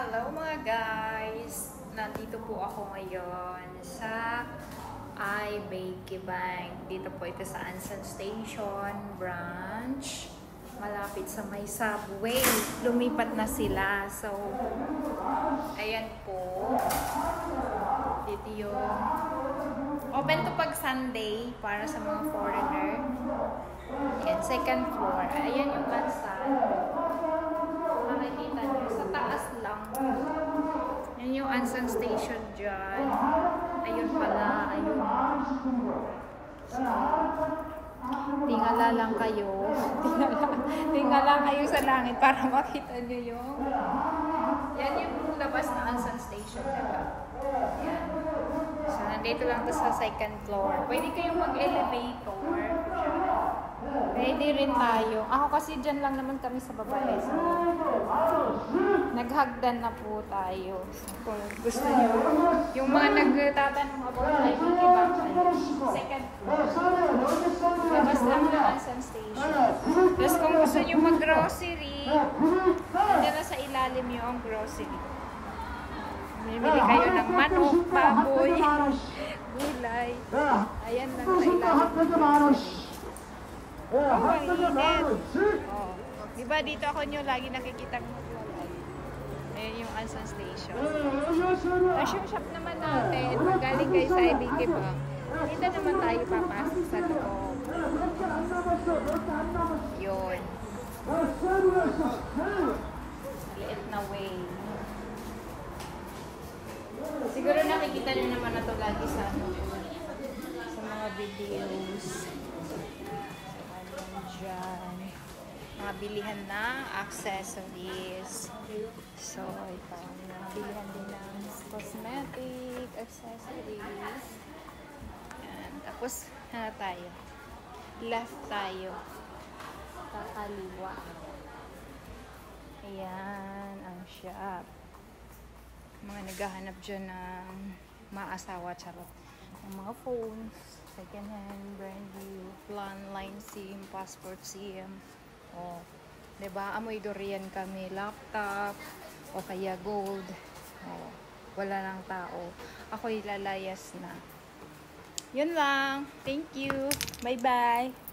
Hello mga guys! Nandito po ako ngayon sa iBakey Bank. Dito po ito sa Ansan Station branch. Malapit sa may subway. Lumipat na sila. So, ayan po. Dito yung open to pag Sunday para sa mga foreigner. Ayan, second floor. Ayan yung bansan. Nakikita nyo, sa taas lang. Yan yung Ansan Station dyan. Ayun pala, ayun. So, tingala lang kayo. Tingala kayo sa langit para makita nyo yung yan yung labas na Ansan Station, diba? Yan. So, nandito lang to sa second floor. Pwede kayong mag-elevator. Pwede rin tayo. Ako kasi dyan lang naman kami sa babae. So, naghagdan na po tayo. So, kung gusto nyo, yung mga nagtatanong about iBakey Bank, second floor. Labas lang ng Ansan Station. Tapos kung gusto nyo mag-grocery, nandiyan na sa ilalim yung grocery. Bibili kayo ng manok, baboy, gulay. Ayan lang sa ilalim. Oh, ang init. Oh. Diba dito ako nyo lagi nakikita maglalay. Ayan yung Ansan Station. Yung shop naman natin, magaling kayo sa iBakey Bank. Dito naman tayo papasok sa loob. Yun. Maliit na way. Siguro nakikita nyo naman na ito lagi sa mga videos. Dyan. Mga bilihan na accessories. So, ito. Mga bilihan din ng cosmetic accessories. Yan. Tapos, ano tayo? Left tayo. Kakaliwa. Ayan ang shop. Mga naghahanap dyan ng maasawa, charot. Ang mga phones. Second hand, brand new, landline SIM, passport SIM. O, diba? Amoy durian kami. Laptop, o kaya gold. O, wala lang tao. Ako'y lalayas na. Yun lang. Thank you. Bye-bye.